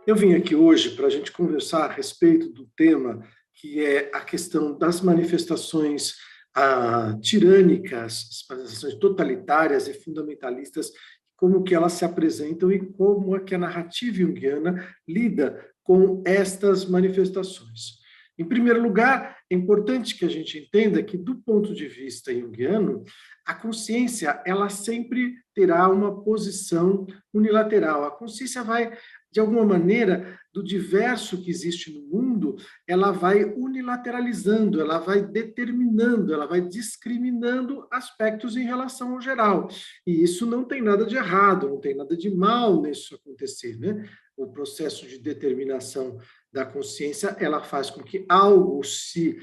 Eu vim aqui hoje para a gente conversar a respeito do tema que é a questão das manifestações tirânicas, as manifestações totalitárias e fundamentalistas, como que elas se apresentam e como é que a narrativa junguiana lida com estas manifestações. Em primeiro lugar, é importante que a gente entenda que, do ponto de vista junguiano, a consciência ela sempre terá uma posição unilateral. A consciência vai de alguma maneira, do diverso que existe no mundo, ela vai unilateralizando, ela vai determinando, ela vai discriminando aspectos em relação ao geral. E isso não tem nada de errado, não tem nada de mal nisso acontecer, né? O processo de determinação da consciência, ela faz com que algo se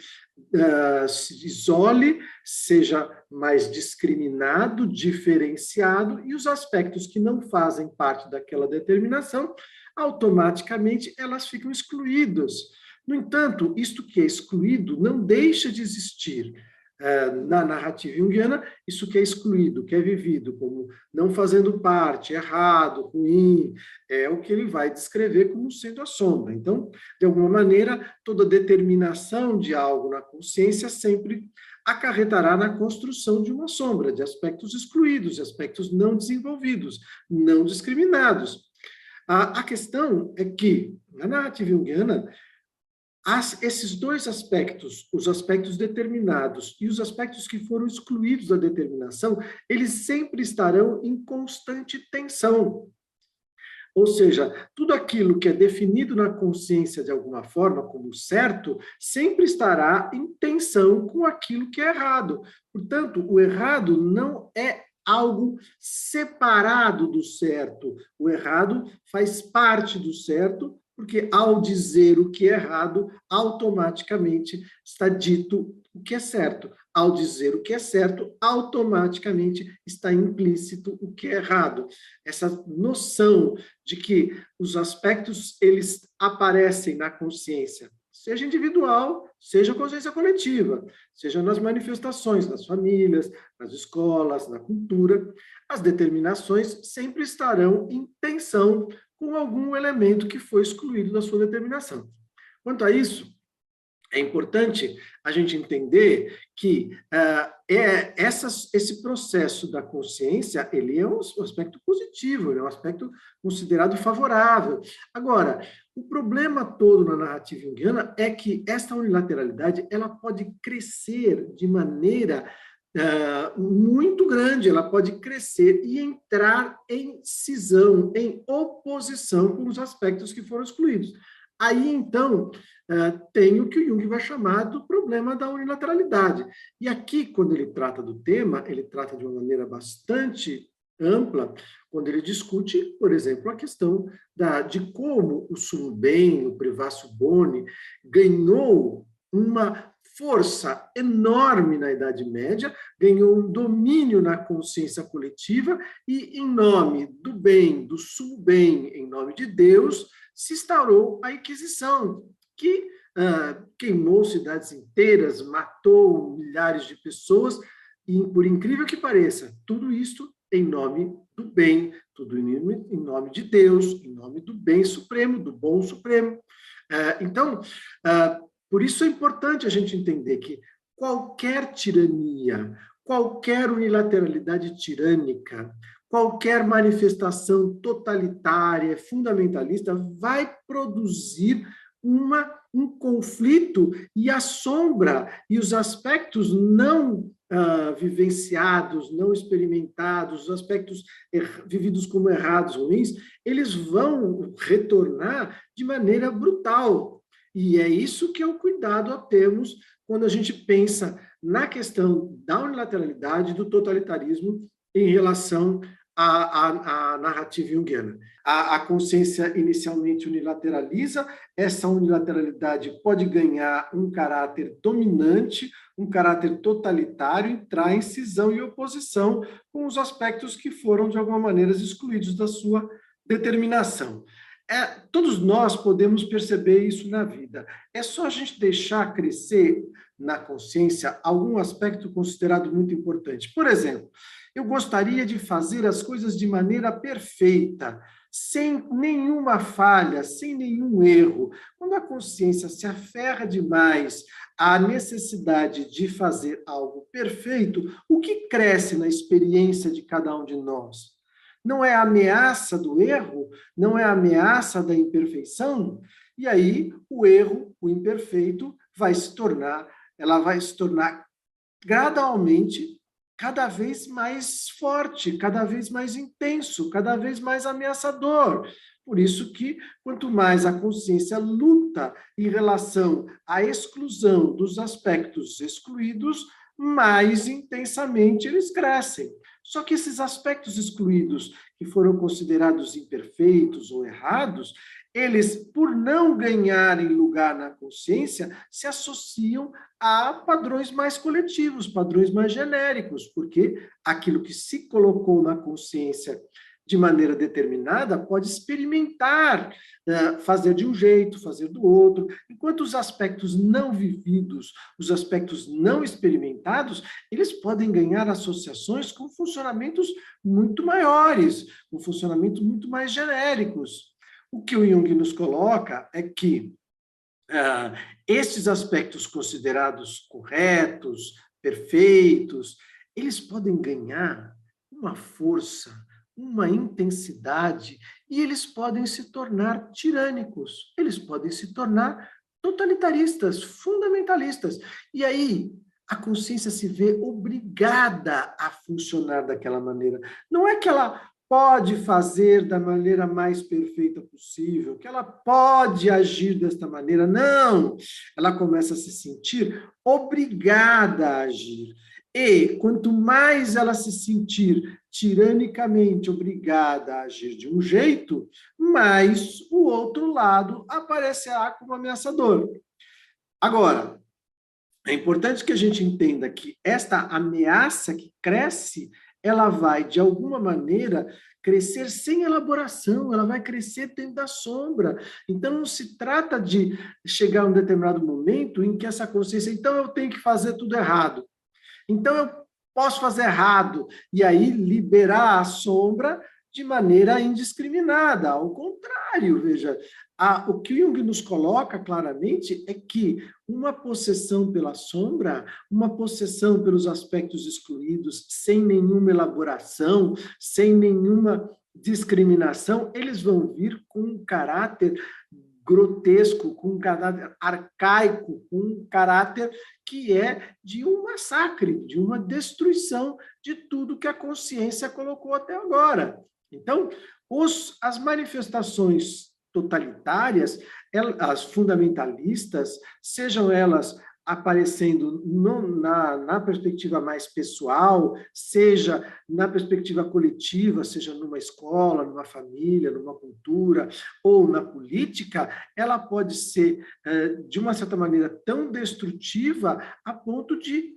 isole, seja mais discriminado, diferenciado, e os aspectos que não fazem parte daquela determinação automaticamente elas ficam excluídas. No entanto, isto que é excluído não deixa de existir. Na narrativa junguiana, isso que é excluído, que é vivido como não fazendo parte, errado, ruim, é o que ele vai descrever como sendo a sombra. Então, de alguma maneira, toda determinação de algo na consciência sempre acarretará na construção de uma sombra, de aspectos excluídos, de aspectos não desenvolvidos, não discriminados. A questão é que, na narrativa junguiana, esses dois aspectos, os aspectos determinados e os aspectos que foram excluídos da determinação, eles sempre estarão em constante tensão. Ou seja, tudo aquilo que é definido na consciência de alguma forma como certo, sempre estará em tensão com aquilo que é errado. Portanto, o errado não é algo separado do certo. O errado faz parte do certo, porque ao dizer o que é errado, automaticamente está dito o que é certo. Ao dizer o que é certo, automaticamente está implícito o que é errado. Essa noção de que os aspectos eles aparecem na consciência, seja individual, seja consciência coletiva, seja nas manifestações, nas famílias, nas escolas, na cultura, as determinações sempre estarão em tensão com algum elemento que foi excluído da sua determinação. Quanto a isso, é importante a gente entender que esse processo da consciência, ele é um aspecto positivo, ele é um aspecto considerado favorável. Agora, o problema todo na narrativa junguiana é que esta unilateralidade, ela pode crescer de maneira muito grande, ela pode crescer e entrar em cisão, em oposição com os aspectos que foram excluídos. Aí, então, tem o que o Jung vai chamar do problema da unilateralidade. E aqui, quando ele trata do tema, ele trata de uma maneira bastante ampla, quando ele discute, por exemplo, a questão de como o Sumben, o Privacio Boni, ganhou uma força enorme na Idade Média, ganhou um domínio na consciência coletiva e, em nome do bem, do Sumben, em nome de Deus, se instaurou a Inquisição, que queimou cidades inteiras, matou milhares de pessoas, e, por incrível que pareça, tudo isso em nome do bem, tudo em nome de Deus, em nome do bem supremo, do bom supremo. Então, por isso é importante a gente entender que qualquer tirania, qualquer unilateralidade tirânica, qualquer manifestação totalitária, fundamentalista, vai produzir um conflito e a sombra e os aspectos não vivenciados, não experimentados, os aspectos vividos como errados, ruins, eles vão retornar de maneira brutal. E é isso que é o cuidado a termos quando a gente pensa na questão da unilateralidade, do totalitarismo em relação à narrativa junguiana. A consciência inicialmente unilateraliza, essa unilateralidade pode ganhar um caráter dominante, um caráter totalitário, entrar em cisão e oposição com os aspectos que foram, de alguma maneira, excluídos da sua determinação. Todos nós podemos perceber isso na vida. É só a gente deixar crescer na consciência algum aspecto considerado muito importante. Por exemplo, Eu gostaria de fazer as coisas de maneira perfeita, sem nenhuma falha, sem nenhum erro. Quando a consciência se aferra demais à necessidade de fazer algo perfeito, o que cresce na experiência de cada um de nós? Não é a ameaça do erro? Não é a ameaça da imperfeição? E aí, o erro, o imperfeito, ela vai se tornar gradualmente cada vez mais forte, cada vez mais intenso, cada vez mais ameaçador. Por isso que, quanto mais a consciência luta em relação à exclusão dos aspectos excluídos, mais intensamente eles crescem. Só que esses aspectos excluídos, que foram considerados imperfeitos ou errados, eles, por não ganharem lugar na consciência, se associam a padrões mais coletivos, padrões mais genéricos, porque aquilo que se colocou na consciência de maneira determinada pode experimentar, fazer de um jeito, fazer do outro, enquanto os aspectos não vividos, os aspectos não experimentados, eles podem ganhar associações com funcionamentos muito maiores, com funcionamentos muito mais genéricos. O que o Jung nos coloca é que estes aspectos considerados corretos, perfeitos, eles podem ganhar uma força, uma intensidade, e eles podem se tornar tirânicos, eles podem se tornar totalitaristas, fundamentalistas. E aí, a consciência se vê obrigada a funcionar daquela maneira. Não é que ela pode fazer da maneira mais perfeita possível, que ela pode agir desta maneira. Não! Ela começa a se sentir obrigada a agir. E quanto mais ela se sentir tiranicamente obrigada a agir de um jeito, mais o outro lado aparecerá como ameaçador. Agora, é importante que a gente entenda que esta ameaça que cresce, ela vai, de alguma maneira, crescer sem elaboração, ela vai crescer dentro da sombra. Então, não se trata de chegar a um determinado momento em que essa consciência, então eu tenho que fazer tudo errado. Então, eu posso fazer errado, e aí liberar a sombra de maneira indiscriminada. Ao contrário, veja, o que Jung nos coloca claramente é que uma possessão pela sombra, uma possessão pelos aspectos excluídos, sem nenhuma elaboração, sem nenhuma discriminação, eles vão vir com um caráter grotesco, com um caráter arcaico, com um caráter que é de um massacre, de uma destruição de tudo que a consciência colocou até agora. Então, as manifestações totalitárias, as fundamentalistas, sejam elas aparecendo na perspectiva mais pessoal, seja na perspectiva coletiva, seja numa escola, numa família, numa cultura ou na política, ela pode ser, de uma certa maneira, tão destrutiva a ponto de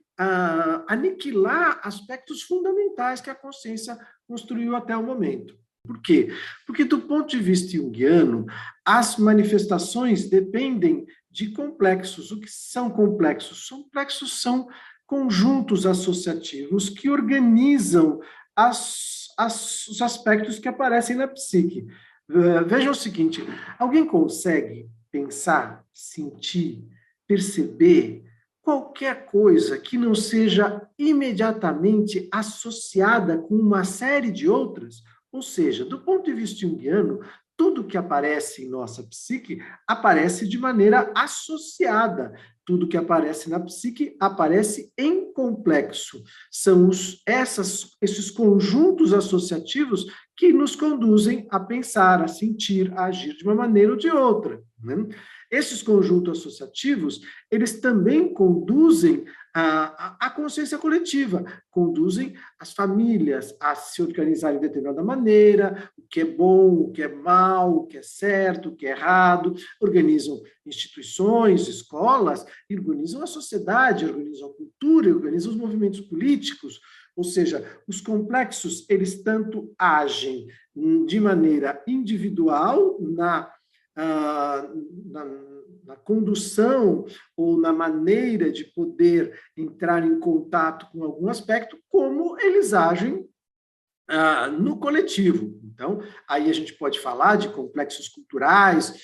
aniquilar aspectos fundamentais que a consciência construiu até o momento. Por quê? Porque, do ponto de vista junguiano, as manifestações dependem de complexos. O que são complexos? Complexos são conjuntos associativos que organizam os aspectos que aparecem na psique. Vejam o seguinte, alguém consegue pensar, sentir, perceber qualquer coisa que não seja imediatamente associada com uma série de outras? Ou seja, do ponto de vista junguiano, tudo que aparece em nossa psique aparece de maneira associada. Tudo que aparece na psique aparece em complexo. São esses conjuntos associativos que nos conduzem a pensar, a sentir, a agir de uma maneira ou de outra, né? Esses conjuntos associativos, eles também conduzem a consciência coletiva, conduzem as famílias a se organizarem de determinada maneira, o que é bom, o que é mal, o que é certo, o que é errado, organizam instituições, escolas, organizam a sociedade, organizam a cultura, organizam os movimentos políticos. Ou seja, os complexos, eles tanto agem de maneira individual, na ah, na, na condução ou na maneira de poder entrar em contato com algum aspecto, como eles agem no coletivo. Então, aí a gente pode falar de complexos culturais,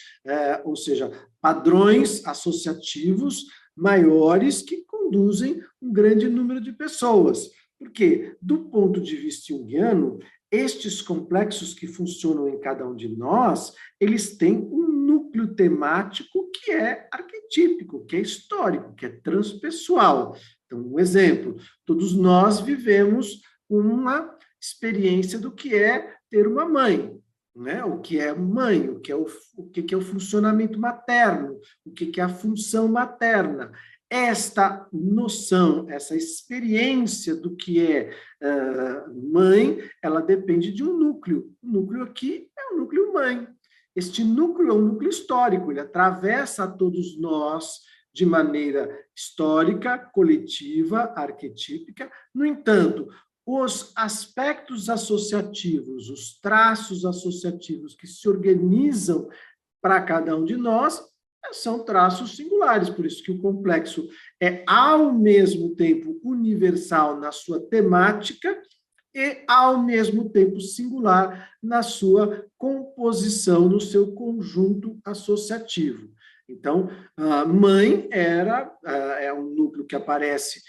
ou seja, padrões associativos maiores que conduzem um grande número de pessoas. Porque, do ponto de vista junguiano, estes complexos que funcionam em cada um de nós, eles têm um núcleo temático que é arquetípico, que é histórico, que é transpessoal. Então, um exemplo, todos nós vivemos uma experiência do que é ter uma mãe, né? O que é mãe, o que é o funcionamento materno, o que é a função materna. Esta noção, essa experiência do que é mãe, ela depende de um núcleo. O núcleo aqui é o núcleo mãe. Este núcleo é um núcleo histórico, ele atravessa a todos nós de maneira histórica, coletiva, arquetípica. No entanto, os aspectos associativos, os traços associativos que se organizam para cada um de nós, são traços singulares, por isso que o complexo é, ao mesmo tempo, universal na sua temática e, ao mesmo tempo, singular na sua composição, no seu conjunto associativo. Então, a mãe é um núcleo que aparece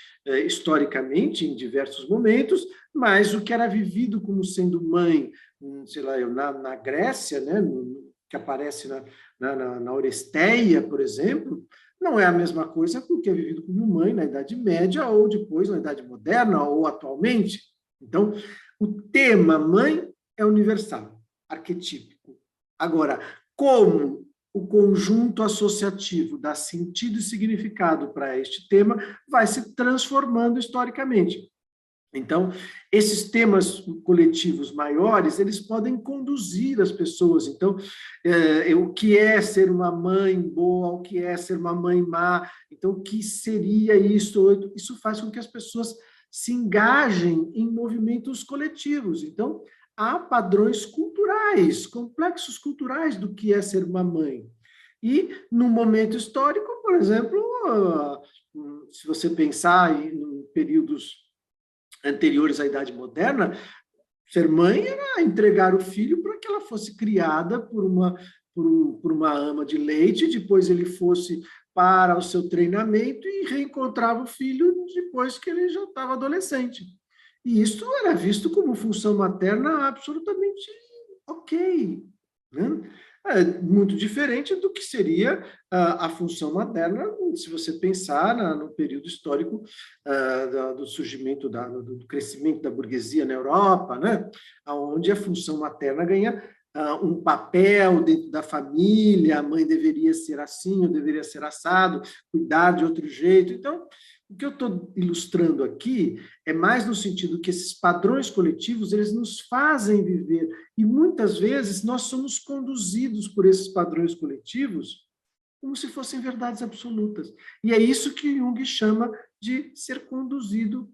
historicamente em diversos momentos, mas o que era vivido como sendo mãe, sei lá, na Grécia, né, que aparece na Oresteia, por exemplo, não é a mesma coisa que o que é vivido como mãe na Idade Média ou depois na Idade Moderna ou atualmente. Então, o tema mãe é universal, arquetípico. Agora, como o conjunto associativo dá sentido e significado para este tema vai se transformando historicamente. Então, esses temas coletivos maiores, eles podem conduzir as pessoas. Então, o que é ser uma mãe boa, o que é ser uma mãe má, então, o que seria isso? Isso faz com que as pessoas se engajem em movimentos coletivos. Então, há padrões culturais, complexos culturais do que é ser uma mãe. E, no momento histórico, por exemplo, se você pensar em períodos anteriores à Idade Moderna, ser mãe era entregar o filho para que ela fosse criada por uma ama de leite, depois ele fosse para o seu treinamento e reencontrava o filho depois que ele já estava adolescente. E isso era visto como função materna absolutamente ok, né? É muito diferente do que seria a função materna, se você pensar no período histórico do surgimento, do crescimento da burguesia na Europa, né? Onde a função materna ganha um papel dentro da família, a mãe deveria ser assim, ou deveria ser assado, cuidar de outro jeito. Então, o que eu estou ilustrando aqui é mais no sentido que esses padrões coletivos, eles nos fazem viver, e muitas vezes nós somos conduzidos por esses padrões coletivos como se fossem verdades absolutas. E é isso que Jung chama de ser conduzido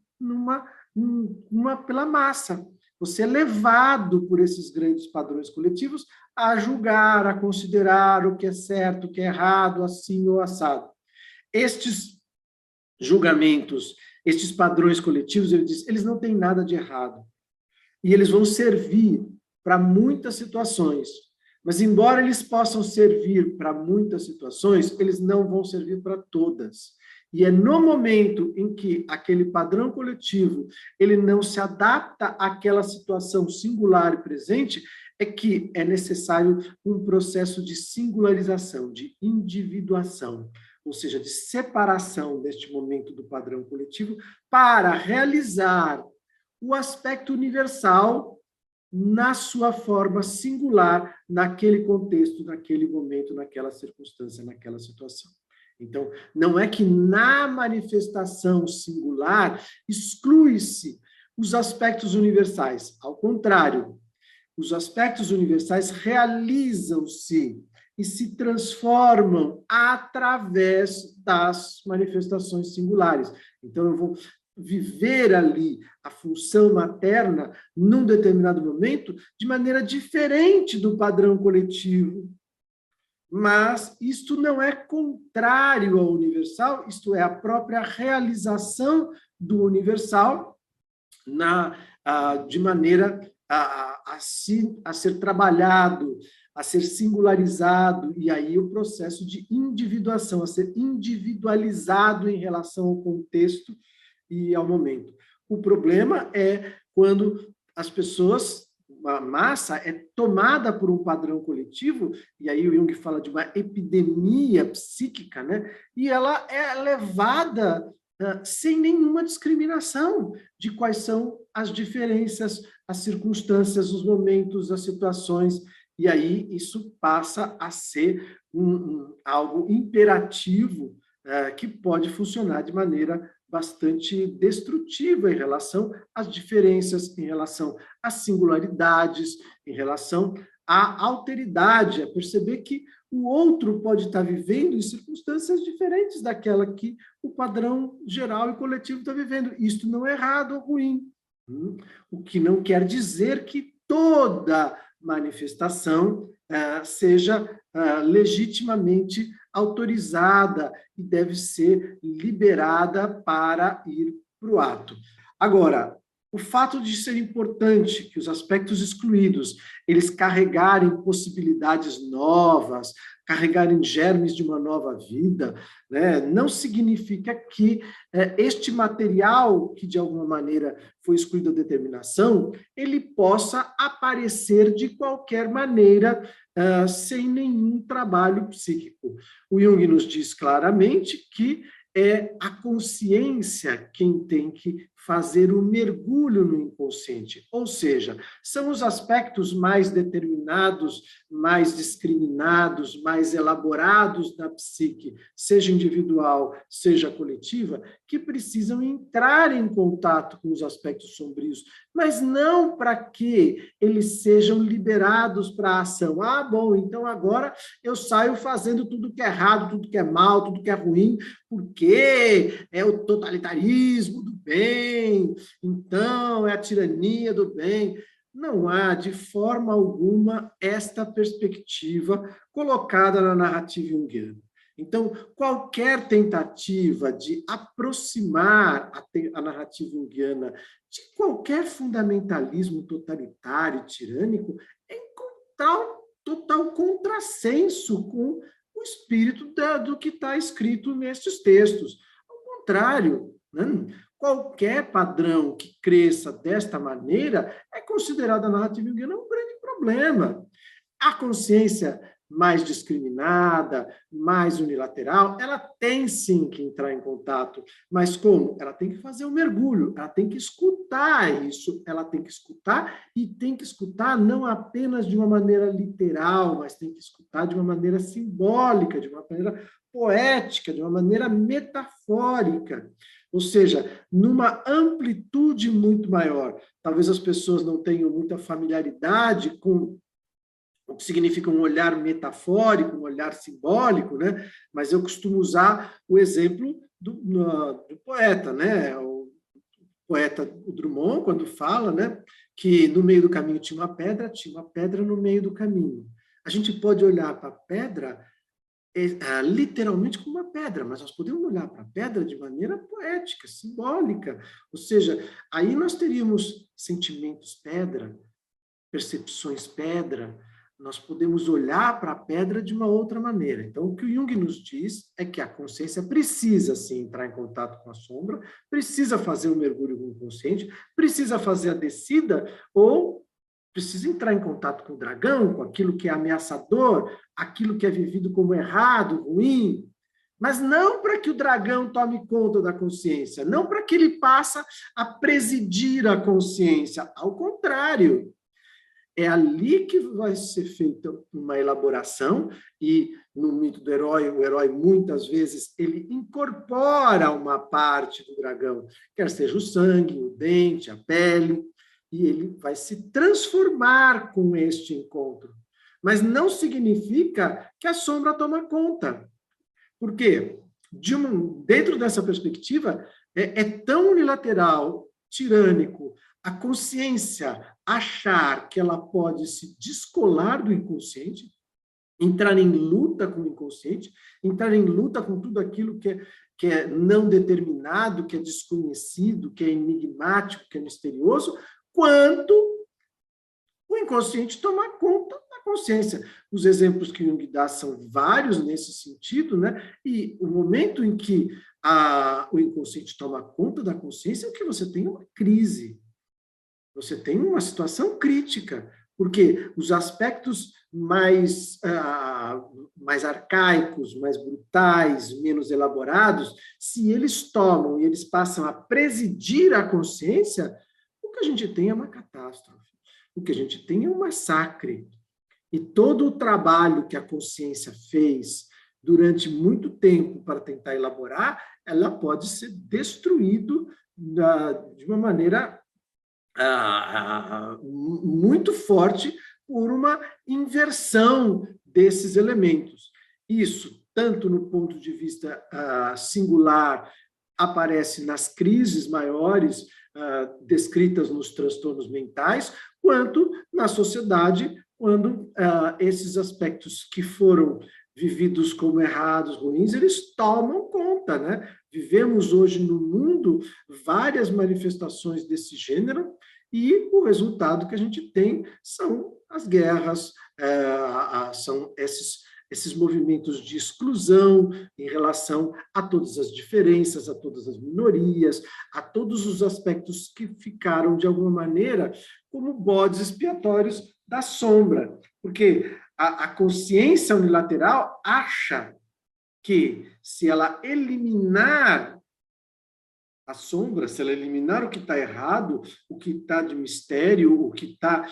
pela massa. Você é levado por esses grandes padrões coletivos a julgar, a considerar o que é certo, o que é errado, assim ou assado. Estes julgamentos, estes padrões coletivos, eles não têm nada de errado. E eles vão servir para muitas situações. Mas, embora eles possam servir para muitas situações, eles não vão servir para todas. E é no momento em que aquele padrão coletivo ele não se adapta àquela situação singular e presente, é que é necessário um processo de singularização, de individuação, ou seja, de separação deste momento do padrão coletivo para realizar o aspecto universal na sua forma singular, naquele contexto, naquele momento, naquela circunstância, naquela situação. Então, não é que na manifestação singular exclui-se os aspectos universais. Ao contrário, os aspectos universais realizam-se e se transformam através das manifestações singulares. Então, eu vou viver ali a função materna num determinado momento de maneira diferente do padrão coletivo. mas isto não é contrário ao universal, isto é a própria realização do universal de maneira a ser trabalhado, a ser singularizado, e aí o processo de individuação, a ser individualizado em relação ao contexto e ao momento. O problema é quando as pessoas, a massa, é tomada por um padrão coletivo, e aí o Jung fala de uma epidemia psíquica, né? E ela é levada sem nenhuma discriminação de quais são as diferenças, as circunstâncias, os momentos, as situações, e aí isso passa a ser algo imperativo que pode funcionar de maneira bastante destrutiva em relação às diferenças, em relação às singularidades, em relação à alteridade, a perceber que o outro pode estar vivendo em circunstâncias diferentes daquela que o padrão geral e coletivo está vivendo. Isto não é errado ou ruim. O que não quer dizer que toda manifestação seja legitimamente autorizada e deve ser liberada para ir para o ato. Agora, o fato de ser importante que os aspectos excluídos, eles carregarem possibilidades novas, carregarem germes de uma nova vida, né, não significa que este material, que de alguma maneira foi excluído da determinação, ele possa aparecer de qualquer maneira, sem nenhum trabalho psíquico. O Jung nos diz claramente que é a consciência quem tem que fazer o mergulho no inconsciente, ou seja, são os aspectos mais determinados, mais discriminados, mais elaborados da psique, seja individual, seja coletiva, que precisam entrar em contato com os aspectos sombrios, mas não para que eles sejam liberados para a ação. Ah, bom, então agora eu saio fazendo tudo que é errado, tudo que é mal, tudo que é ruim, porque é o totalitarismo do bem, então é a tirania do bem. Não há, de forma alguma, esta perspectiva colocada na narrativa junguiana. Então, qualquer tentativa de aproximar a narrativa junguiana de qualquer fundamentalismo totalitário e tirânico é em total contrassenso com o espírito do que está escrito nestes textos. Ao contrário, né? Qualquer padrão que cresça desta maneira é considerado a narrativa junguiana um grande problema. A consciência mais discriminada, mais unilateral, ela tem sim que entrar em contato, mas como? Ela tem que fazer um mergulho, ela tem que escutar isso, ela tem que escutar e tem que escutar não apenas de uma maneira literal, mas tem que escutar de uma maneira simbólica, de uma maneira poética, de uma maneira metafórica, ou seja, numa amplitude muito maior. Talvez as pessoas não tenham muita familiaridade com o que significa um olhar metafórico, um olhar simbólico, né? Mas eu costumo usar o exemplo do poeta, né? O poeta o Drummond, quando fala, né, que no meio do caminho tinha uma pedra no meio do caminho. A gente pode olhar para a pedra literalmente como uma pedra, mas nós podemos olhar para a pedra de maneira poética, simbólica. Ou seja, aí nós teríamos sentimentos pedra, percepções pedra, nós podemos olhar para a pedra de uma outra maneira. Então, o que o Jung nos diz é que a consciência precisa, sim, entrar em contato com a sombra, precisa fazer o mergulho no inconsciente, precisa fazer a descida, ou precisa entrar em contato com o dragão, com aquilo que é ameaçador, aquilo que é vivido como errado, ruim, mas não para que o dragão tome conta da consciência, não para que ele passe a presidir a consciência, ao contrário. É ali que vai ser feita uma elaboração, e no mito do herói, o herói muitas vezes ele incorpora uma parte do dragão, quer seja o sangue, o dente, a pele, e ele vai se transformar com este encontro. Mas não significa que a sombra toma conta. Por quê? Dentro dessa perspectiva, é tão unilateral, tirânico, a consciência achar que ela pode se descolar do inconsciente, entrar em luta com o inconsciente, entrar em luta com tudo aquilo que é não determinado, que é desconhecido, que é enigmático, que é misterioso, quanto o inconsciente tomar conta da consciência. Os exemplos que Jung dá são vários nesse sentido, né? E o momento em que o inconsciente toma conta da consciência é que você tem uma crise, você tem uma situação crítica, porque os aspectos mais arcaicos, mais brutais, menos elaborados, se eles tomam e eles passam a presidir a consciência, o que a gente tem é uma catástrofe. O que a gente tem é um massacre. E todo o trabalho que a consciência fez durante muito tempo para tentar elaborar, ela pode ser destruído de uma maneira muito forte por uma inversão desses elementos. Isso, tanto no ponto de vista singular, aparece nas crises maiores descritas nos transtornos mentais, quanto na sociedade, quando esses aspectos que foram vividos como errados, ruins, eles tomam conta, né? Vivemos hoje no mundo várias manifestações desse gênero e o resultado que a gente tem são as guerras, são esses movimentos de exclusão em relação a todas as diferenças, a todas as minorias, a todos os aspectos que ficaram, de alguma maneira, como bodes expiatórios da sombra. Porque a consciência unilateral acha que, se ela eliminar a sombra, se ela eliminar o que está errado, o que está de mistério, o que está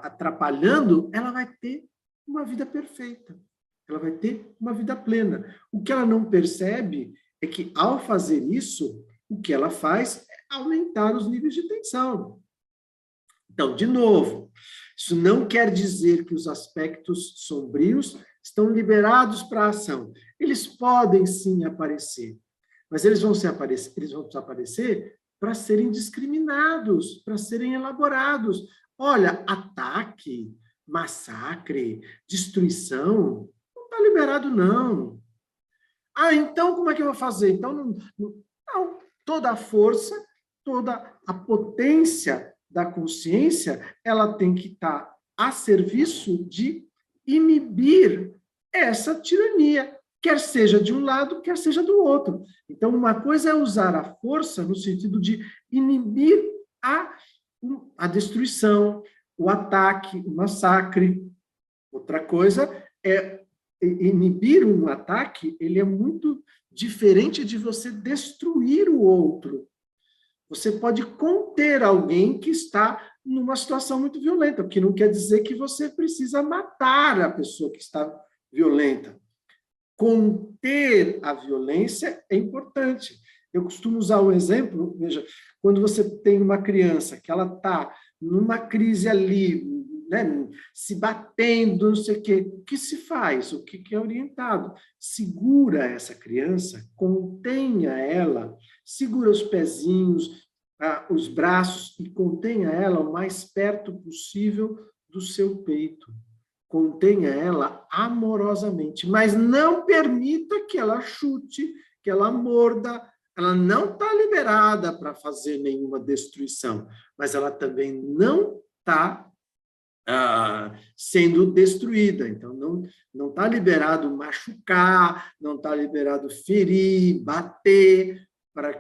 atrapalhando, ela vai ter uma vida perfeita. Ela vai ter uma vida plena. O que ela não percebe é que, ao fazer isso, o que ela faz é aumentar os níveis de tensão. Então, de novo, isso não quer dizer que os aspectos sombrios estão liberados para a ação. Eles podem sim aparecer, mas eles vão aparecer para serem discriminados, para serem elaborados. Olha, ataque, massacre, destruição, não está liberado, não. Então como é que eu vou fazer? Então, não, toda a força, toda a potência da consciência, ela tem que estar a serviço de inibir essa tirania, quer seja de um lado, quer seja do outro. Então, uma coisa é usar a força no sentido de inibir a destruição, o ataque, o massacre. Outra coisa é inibir um ataque, ele é muito diferente de você destruir o outro. Você pode conter alguém que está numa situação muito violenta, porque não quer dizer que você precisa matar a pessoa que está violenta. Conter a violência é importante. Eu costumo usar um exemplo, veja, quando você tem uma criança que ela está numa crise ali, né, se batendo, não sei o que se faz? O que é orientado? Segura essa criança, contenha ela, segura os pezinhos, os braços e contenha ela o mais perto possível do seu peito. Contenha ela amorosamente, mas não permita que ela chute, que ela morda. Ela não está liberada para fazer nenhuma destruição, mas ela também não está sendo destruída. Então, não está liberado machucar, não está liberado ferir, bater,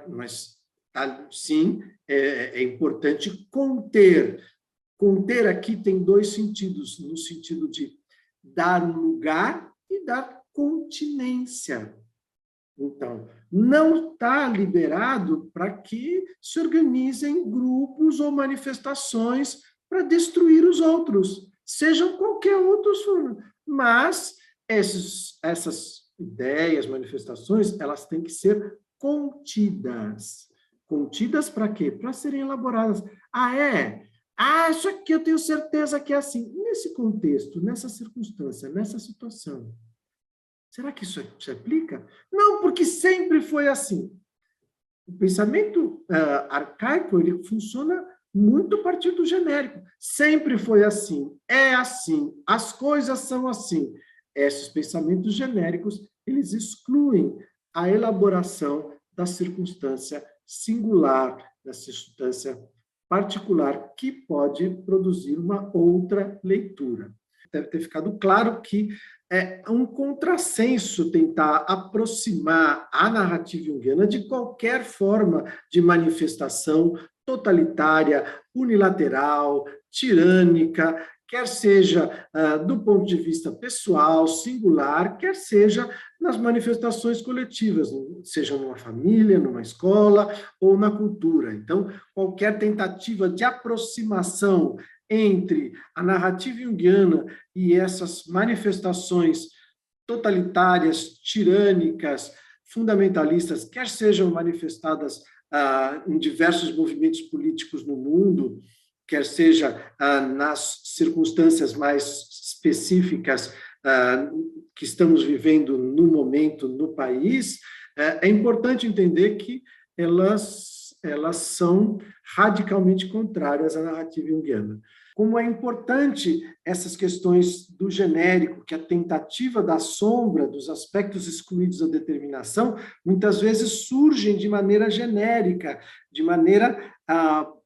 mas sim, é importante conter. Conter aqui tem dois sentidos, no sentido de dar lugar e dar continência. Então, não está liberado para que se organizem grupos ou manifestações para destruir os outros, sejam qualquer outros forma. Mas essas ideias, manifestações, elas têm que ser contidas. Contidas para quê? Para serem elaboradas. Isso aqui eu tenho certeza que é assim. Nesse contexto, nessa circunstância, nessa situação, será que isso se aplica? Não, porque sempre foi assim. O pensamento arcaico, ele funciona muito a partir do genérico. Sempre foi assim, é assim, as coisas são assim. Esses pensamentos genéricos, eles excluem a elaboração da circunstância singular, da circunstância particular, que pode produzir uma outra leitura. Deve ter ficado claro que é um contrassenso tentar aproximar a narrativa junguiana de qualquer forma de manifestação totalitária, unilateral, tirânica, quer seja do ponto de vista pessoal, singular, quer seja nas manifestações coletivas, seja numa família, numa escola ou na cultura. Então, qualquer tentativa de aproximação entre a narrativa junguiana e essas manifestações totalitárias, tirânicas, fundamentalistas, quer sejam manifestadas em diversos movimentos políticos no mundo, quer seja nas circunstâncias mais específicas que estamos vivendo no momento no país, é importante entender que elas são radicalmente contrárias à narrativa junguiana. Como é importante essas questões do genérico, que a tentativa da sombra, dos aspectos excluídos da determinação, muitas vezes surgem de maneira genérica, de maneira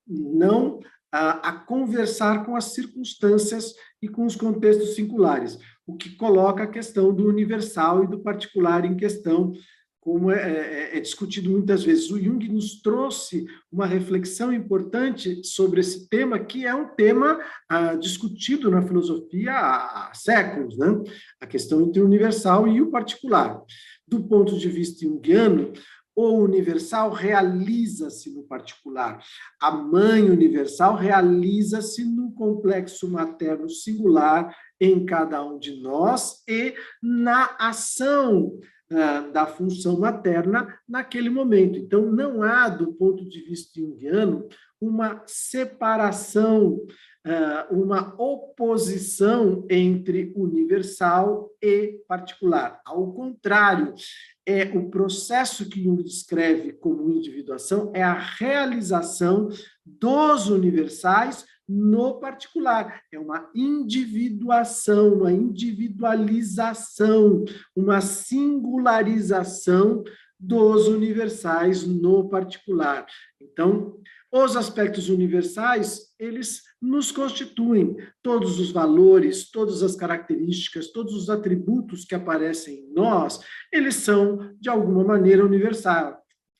não a conversar com as circunstâncias e com os contextos singulares, o que coloca a questão do universal e do particular em questão, como é discutido muitas vezes. O Jung nos trouxe uma reflexão importante sobre esse tema, que é um tema discutido na filosofia há séculos, né? A questão entre o universal e o particular. Do ponto de vista junguiano, o universal realiza-se no particular. A mãe universal realiza-se no complexo materno singular em cada um de nós e na ação da função materna naquele momento. Então, não há, do ponto de vista junguiano, uma separação, uma oposição entre universal e particular. Ao contrário, o processo que Jung descreve como individuação é a realização dos universais no particular. É uma individuação, uma individualização, uma singularização dos universais no particular. Então, os aspectos universais, eles nos constituem. Todos os valores, todas as características, todos os atributos que aparecem em nós, eles são, de alguma maneira, universais.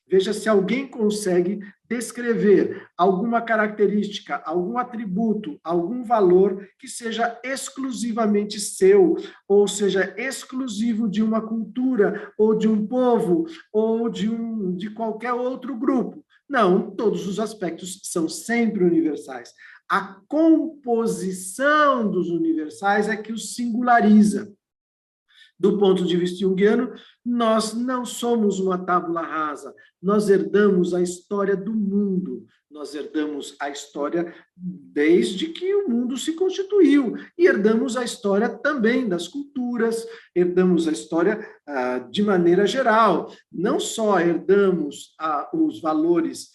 Veja se alguém consegue descrever alguma característica, algum atributo, algum valor que seja exclusivamente seu, ou seja exclusivo de uma cultura, ou de um povo, ou de qualquer outro grupo. Não, todos os aspectos são sempre universais. A composição dos universais é que os singulariza. Do ponto de vista junguiano, nós não somos uma tábula rasa, nós herdamos a história do mundo, nós herdamos a história desde que o mundo se constituiu, e herdamos a história também das culturas, herdamos a história de maneira geral, não só herdamos os valores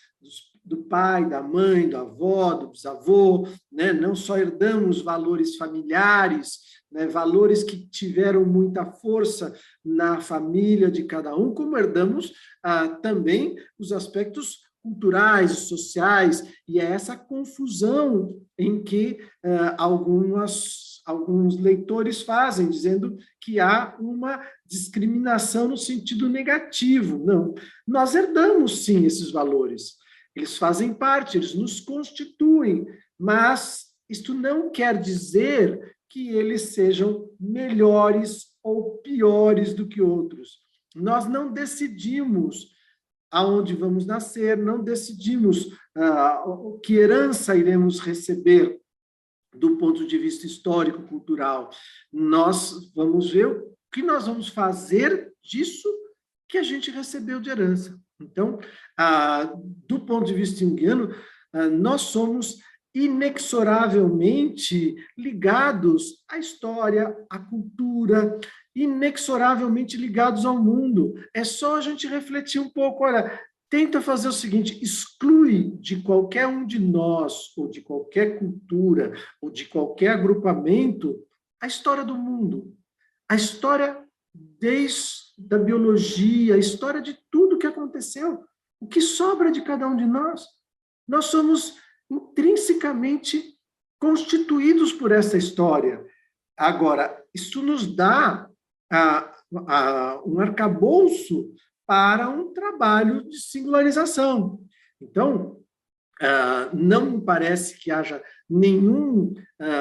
do pai, da mãe, do avó, do bisavô, né? Não só herdamos valores familiares, né? Valores que tiveram muita força na família de cada um, como herdamos também os aspectos culturais, sociais, e é essa confusão em que alguns leitores fazem, dizendo que há uma discriminação no sentido negativo. Não, nós herdamos, sim, esses valores. Eles fazem parte, eles nos constituem, mas isto não quer dizer que eles sejam melhores ou piores do que outros. Nós não decidimos aonde vamos nascer, não decidimos que herança iremos receber do ponto de vista histórico, cultural. Nós vamos ver o que nós vamos fazer disso que a gente recebeu de herança. Então, do ponto de vista junguiano, nós somos inexoravelmente ligados à história, à cultura, inexoravelmente ligados ao mundo. É só a gente refletir um pouco, olha, tenta fazer o seguinte, exclui de qualquer um de nós, ou de qualquer cultura, ou de qualquer agrupamento, a história do mundo, a história desde a biologia, a história de tudo que aconteceu, o que sobra de cada um de nós. Nós somos intrinsecamente constituídos por essa história. Agora, isso nos dá um arcabouço para um trabalho de singularização. Então, não me parece que haja nenhum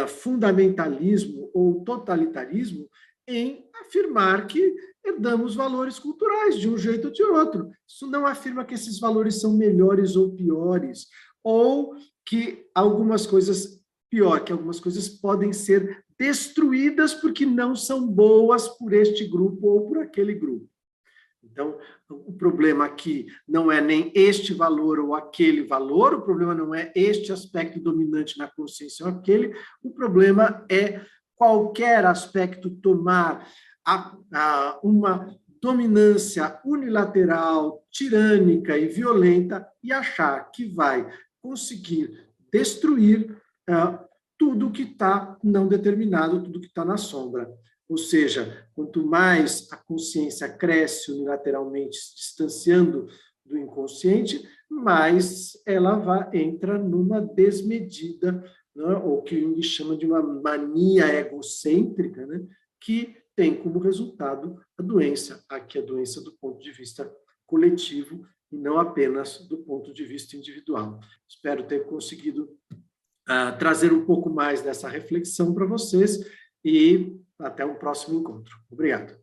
fundamentalismo ou totalitarismo em afirmar que herdamos valores culturais de um jeito ou de outro. Isso não afirma que esses valores são melhores ou piores, ou que algumas coisas, pior, que algumas coisas podem ser destruídas porque não são boas por este grupo ou por aquele grupo. Então, o problema aqui não é nem este valor ou aquele valor, o problema não é este aspecto dominante na consciência ou aquele, o problema é qualquer aspecto tomar uma dominância unilateral, tirânica e violenta e achar que vai conseguir destruir tudo que está não determinado, tudo que está na sombra. Ou seja, quanto mais a consciência cresce unilateralmente, se distanciando do inconsciente, mais ela entra numa desmedida, né, ou que Jung chama de uma mania egocêntrica, né, que tem como resultado a doença, aqui a doença do ponto de vista coletivo e não apenas do ponto de vista individual. Espero ter conseguido trazer um pouco mais dessa reflexão para vocês e até um próximo encontro. Obrigado.